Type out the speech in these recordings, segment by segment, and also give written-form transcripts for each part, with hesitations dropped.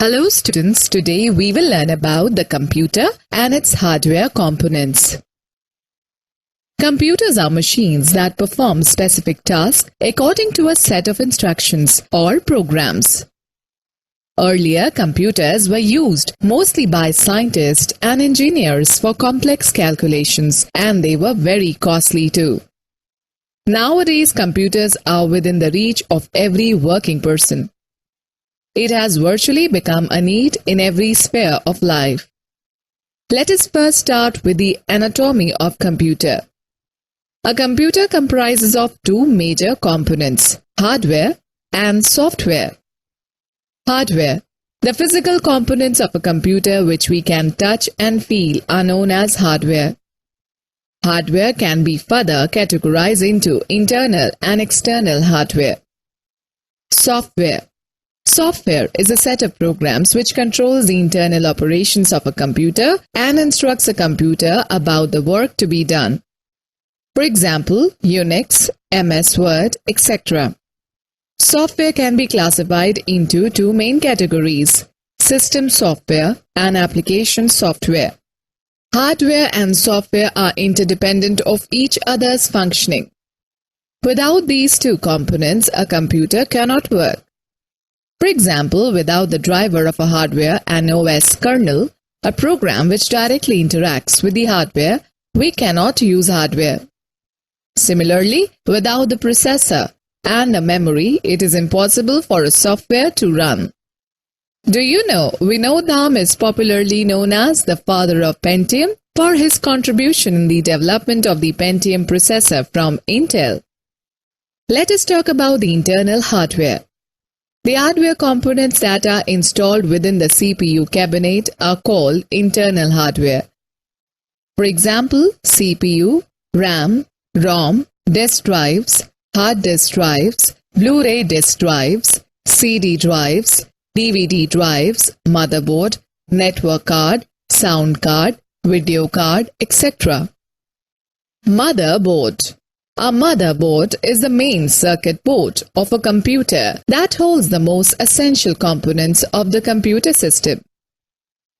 Hello students, today we will learn about the computer and its hardware components. Computers are machines that perform specific tasks according to a set of instructions or programs. Earlier, computers were used mostly by scientists and engineers for complex calculations, and they were very costly too. Nowadays, computers are within the reach of every working person. It has virtually become a need in every sphere of life. Let us first start with the anatomy of computer. A computer comprises of two major components, hardware and software. Hardware. The physical components of a computer which we can touch and feel are known as hardware. Hardware can be further categorized into internal and external hardware. Software. Software is a set of programs which controls the internal operations of a computer and instructs a computer about the work to be done. For example, Unix, MS Word, etc. Software can be classified into two main categories, system software and application software. Hardware and software are interdependent of each other's functioning. Without these two components, a computer cannot work. For example, without the driver of a hardware and OS kernel, a program which directly interacts with the hardware, we cannot use hardware. Similarly, without the processor and a memory, it is impossible for a software to run. Do you know, Vinod Dham is popularly known as the father of Pentium for his contribution in the development of the Pentium processor from Intel. Let us talk about the internal hardware. The hardware components that are installed within the CPU cabinet are called internal hardware. For example, CPU, RAM, ROM, disk drives, hard disk drives, Blu-ray disk drives, CD drives, DVD drives, motherboard, network card, sound card, video card, etc. Motherboard. A motherboard is the main circuit board of a computer that holds the most essential components of the computer system.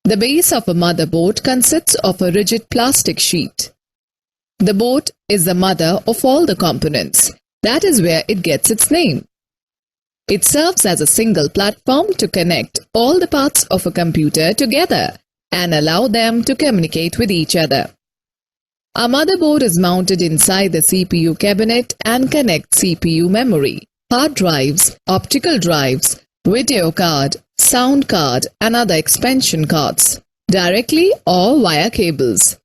The base of a motherboard consists of a rigid plastic sheet. The board is the mother of all the components. That is where it gets its name. It serves as a single platform to connect all the parts of a computer together and allow them to communicate with each other. A motherboard is mounted inside the CPU cabinet and connects CPU memory, hard drives, optical drives, video card, sound card and other expansion cards, directly or via cables.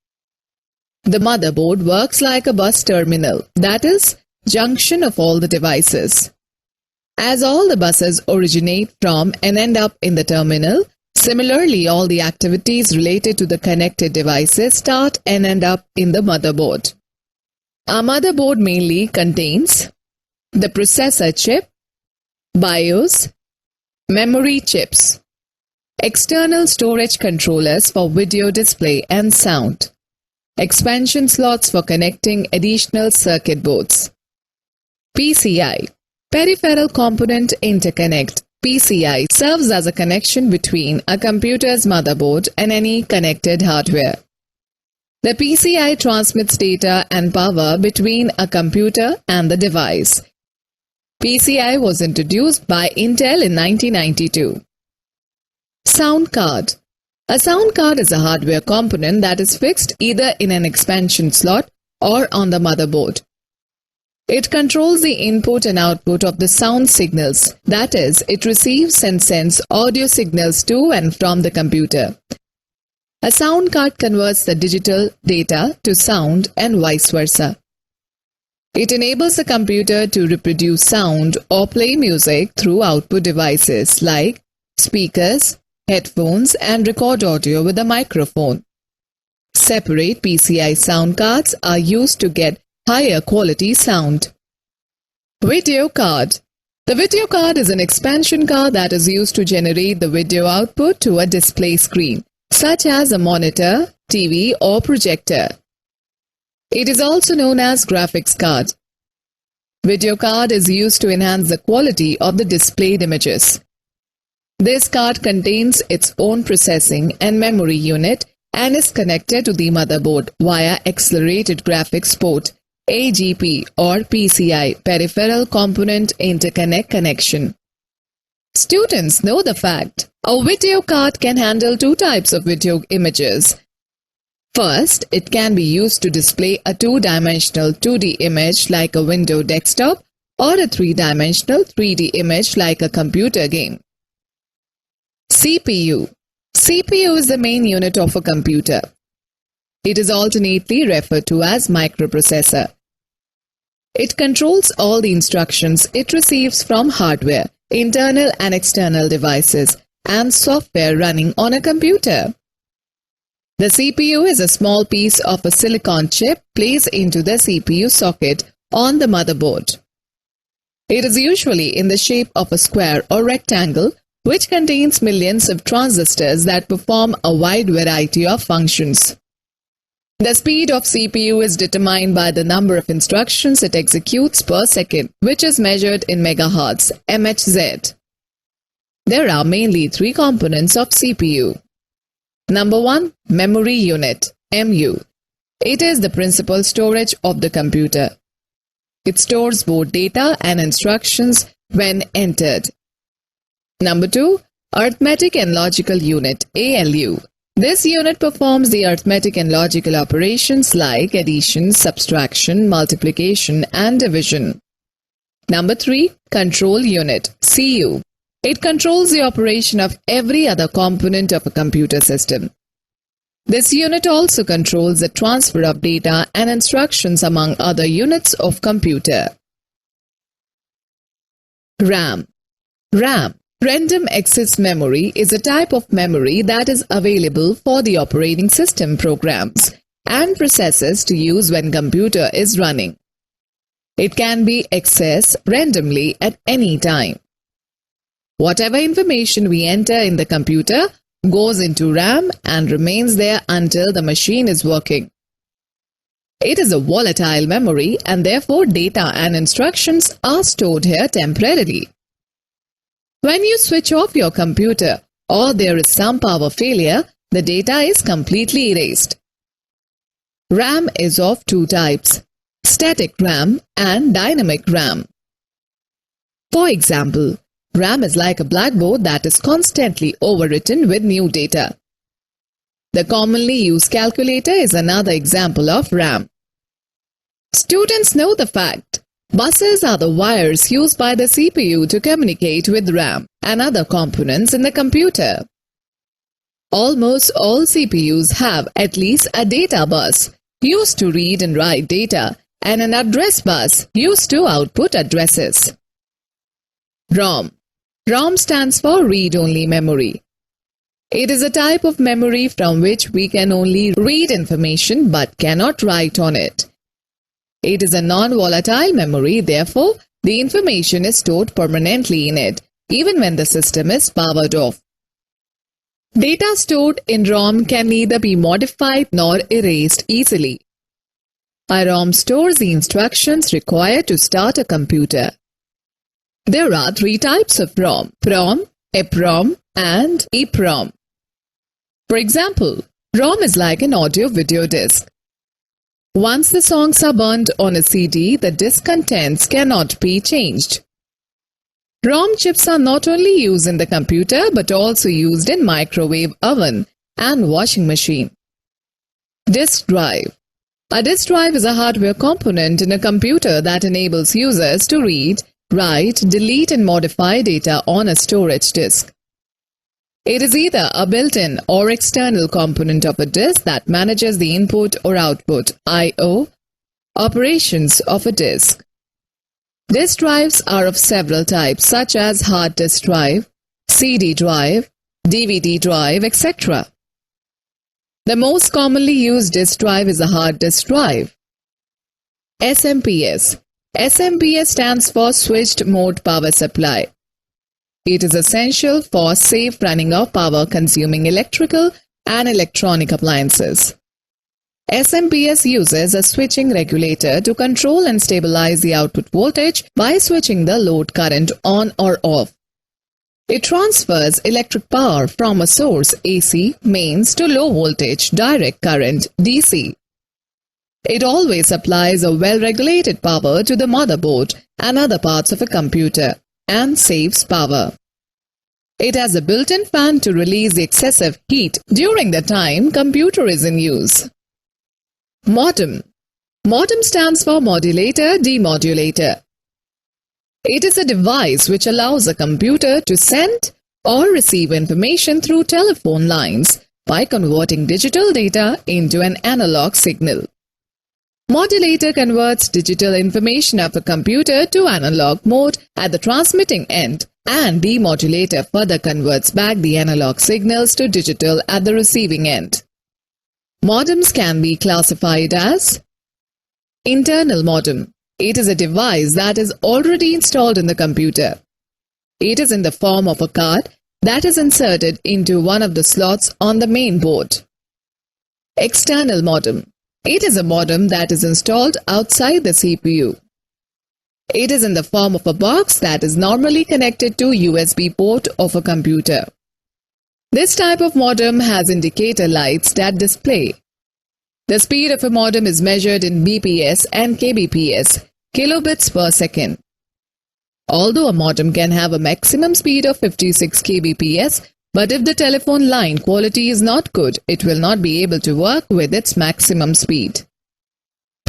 The motherboard works like a bus terminal, that is, junction of all the devices. As all the buses originate from and end up in the terminal, similarly all the activities related to the connected devices start and end up in the motherboard. A motherboard mainly contains the processor chip, BIOS, memory chips, external storage controllers for video display and sound, expansion slots for connecting additional circuit boards. PCI, Peripheral Component Interconnect. PCI serves as a connection between a computer's motherboard and any connected hardware. The PCI transmits data and power between a computer and the device. PCI was introduced by Intel in 1992. Sound card. A sound card is a hardware component that is fixed either in an expansion slot or on the motherboard. It controls the input and output of the sound signals, that is, it receives and sends audio signals to and from the computer. A sound card converts the digital data to sound and vice versa. It enables the computer to reproduce sound or play music through output devices like speakers, headphones and record audio with a microphone. Separate PCI sound cards are used to get higher quality sound. Video card. The video card is an expansion card that is used to generate the video output to a display screen, such as a monitor, TV or projector. It is also known as graphics card. Video card is used to enhance the quality of the displayed images. This card contains its own processing and memory unit and is connected to the motherboard via Accelerated Graphics Port (AGP) or PCI Peripheral Component Interconnect connection. Students know the fact a video card can handle two types of video images. First, it can be used to display a two-dimensional 2D image like a window desktop or a three-dimensional 3D image like a computer game. CPU. CPU is the main unit of a computer. It is alternately referred to as microprocessor. It controls all the instructions it receives from hardware, internal and external devices, and software running on a computer. The CPU is a small piece of a silicon chip placed into the CPU socket on the motherboard. It is usually in the shape of a square or rectangle, which contains millions of transistors that perform a wide variety of functions. The speed of CPU is determined by the number of instructions it executes per second, which is measured in megahertz, MHz. There are mainly three components of CPU. Number 1. Memory unit, MU. It is the principal storage of the computer. It stores both data and instructions when entered. Number 2. Arithmetic and logical unit, ALU. This unit performs the arithmetic and logical operations like addition, subtraction, multiplication, and division. Number 3. Control unit, CU. It controls the operation of every other component of a computer system. This unit also controls the transfer of data and instructions among other units of computer. RAM. RAM, Random Access Memory, is a type of memory that is available for the operating system programs and processes to use when computer is running. It can be accessed randomly at any time. Whatever information we enter in the computer goes into RAM and remains there until the machine is working. It is a volatile memory and therefore data and instructions are stored here temporarily. When you switch off your computer or there is some power failure, the data is completely erased. RAM is of two types, static RAM and dynamic RAM. For example, RAM is like a blackboard that is constantly overwritten with new data. The commonly used calculator is another example of RAM. Students know the fact buses are the wires used by the CPU to communicate with RAM and other components in the computer. Almost all CPUs have at least a data bus used to read and write data and an address bus used to output addresses. ROM. ROM stands for read-only memory. It is a type of memory from which we can only read information but cannot write on it. It is a non-volatile memory, therefore, the information is stored permanently in it, even when the system is powered off. Data stored in ROM can neither be modified nor erased easily. A ROM stores the instructions required to start a computer. There are three types of ROM: PROM, EPROM, and EPROM. For example, ROM is like an audio-video disc. Once the songs are burned on a CD, the disc contents cannot be changed. ROM chips are not only used in the computer but also used in microwave oven and washing machine. Disk drive. A disk drive is a hardware component in a computer that enables users to read, write, delete and modify data on a storage disk. It is either a built-in or external component of a disk that manages the input or output I/O operations of a disk. Disk drives are of several types such as hard disk drive, CD drive, DVD drive, etc. The most commonly used disk drive is a hard disk drive. SMPS. SMPS stands for Switched Mode Power Supply. It is essential for safe running of power-consuming electrical and electronic appliances. SMPS uses a switching regulator to control and stabilize the output voltage by switching the load current on or off. It transfers electric power from a source AC mains to low voltage direct current DC. It always supplies a well-regulated power to the motherboard and other parts of a computer and saves power. It has a built-in fan to release the excessive heat during the time computer is in use. Modem. Modem stands for modulator demodulator. It is a device which allows a computer to send or receive information through telephone lines by converting digital data into an analog signal. Modulator converts digital information of a computer to analog mode at the transmitting end, and demodulator further converts back the analog signals to digital at the receiving end. Modems can be classified as internal modem. It is a device that is already installed in the computer. It is in the form of a card that is inserted into one of the slots on the main board. External modem. It is a modem that is installed outside the CPU. It is in the form of a box that is normally connected to USB port of a computer. This type of modem has indicator lights that display. The speed of a modem is measured in BPS and kbps, kilobits per second. Although a modem can have a maximum speed of 56 kbps, but if the telephone line quality is not good, it will not be able to work with its maximum speed.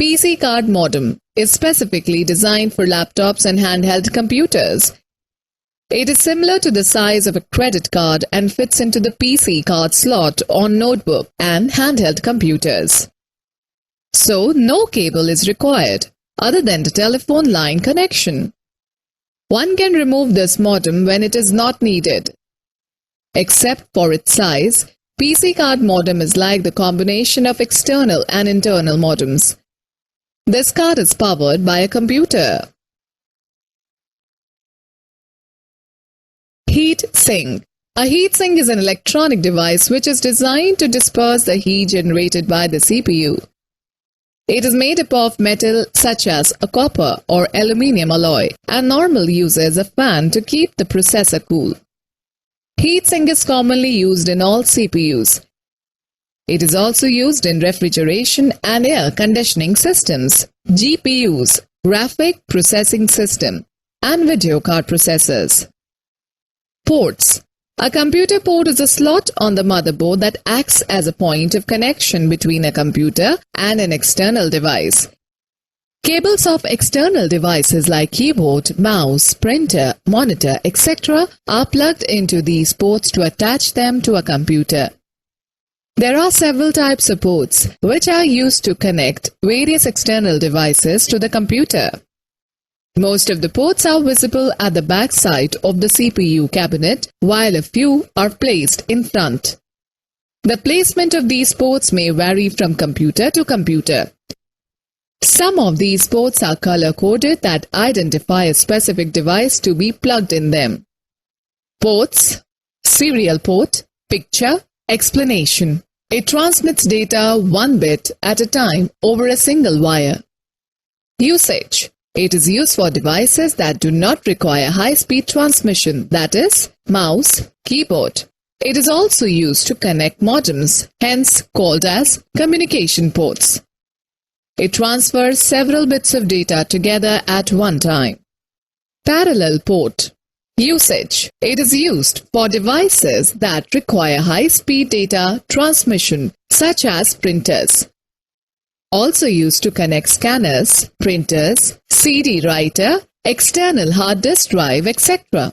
PC card modem is specifically designed for laptops and handheld computers. It is similar to the size of a credit card and fits into the PC card slot on notebook and handheld computers. So, no cable is required other than the telephone line connection. One can remove this modem when it is not needed. Except for its size, PC card modem is like the combination of external and internal modems. This card is powered by a computer. Heat sink. A heat sink is an electronic device which is designed to disperse the heat generated by the CPU. It is made up of metal such as a copper or aluminium alloy and normally uses a fan to keep the processor cool. Heat sink is commonly used in all CPUs. It is also used in refrigeration and air conditioning systems, GPUs, graphic processing system, and video card processors. Ports. A computer port is a slot on the motherboard that acts as a point of connection between a computer and an external device. Cables of external devices like keyboard, mouse, printer, monitor, etc. are plugged into these ports to attach them to a computer. There are several types of ports which are used to connect various external devices to the computer. Most of the ports are visible at the back side of the CPU cabinet, while a few are placed in front. The placement of these ports may vary from computer to computer. Some of these ports are color-coded that identify a specific device to be plugged in them. Ports, serial port, picture, explanation. It transmits data 1 bit at a time over a single wire. Usage. It is used for devices that do not require high-speed transmission, that is, mouse, keyboard. It is also used to connect modems, hence called as communication ports. It transfers several bits of data together at one time. Parallel port. Usage. It is used for devices that require high-speed data transmission, such as printers. Also used to connect scanners, printers, CD writer, external hard disk drive, etc.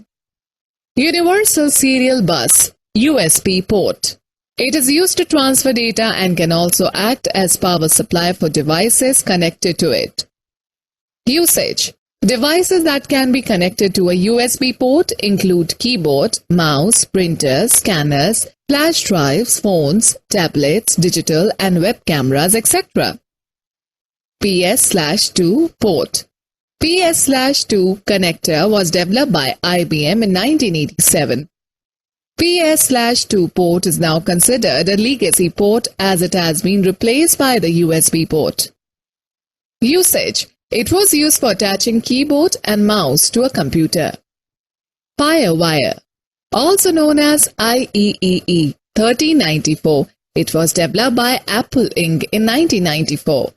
Universal Serial Bus, USB port. It is used to transfer data and can also act as power supply for devices connected to it. Usage. Devices that can be connected to a USB port include keyboard, mouse, printers, scanners, flash drives, phones, tablets, digital and web cameras, etc. PS/2 port. PS/2 connector was developed by IBM in 1987. PS/2 port is now considered a legacy port as it has been replaced by the USB port. Usage. It was used for attaching keyboard and mouse to a computer. FireWire, also known as IEEE 1394, it was developed by Apple Inc. in 1994.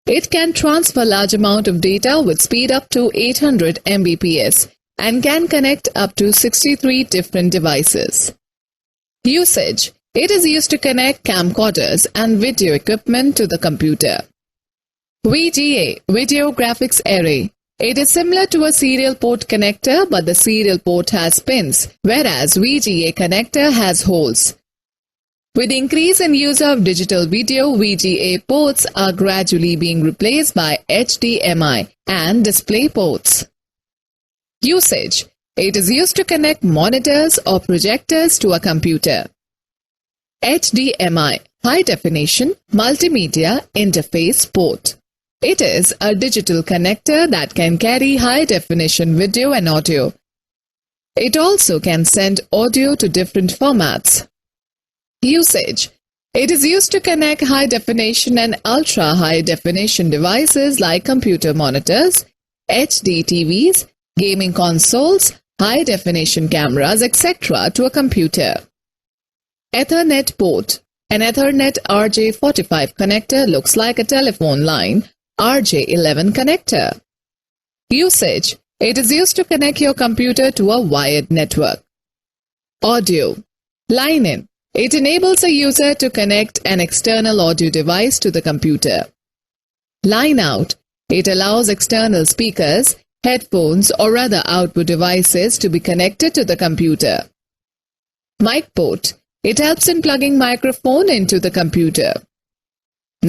It can transfer large amount of data with speed up to 800 Mbps and can connect up to 63 different devices. Usage. It is used to connect camcorders and video equipment to the computer. VGA, Video Graphics Array. It is similar to a serial port connector, but the serial port has pins, whereas VGA connector has holes. With the increase in use of digital video, VGA ports are gradually being replaced by HDMI and display ports. Usage. It is used to connect monitors or projectors to a computer. HDMI, High Definition Multimedia Interface Port. It is a digital connector that can carry high-definition video and audio. It also can send audio to different formats. Usage. It is used to connect high-definition and ultra-high-definition devices like computer monitors, HD TVs, gaming consoles, high-definition cameras, etc. to a computer. Ethernet port. An Ethernet RJ45 connector looks like a telephone line RJ11 connector. Usage. It is used to connect your computer to a wired network. Audio. Line in. It enables a user to connect an external audio device to the computer. Line out. It allows external speakers, headphones or other output devices to be connected to the computer. Mic port. It helps in plugging microphone into the computer.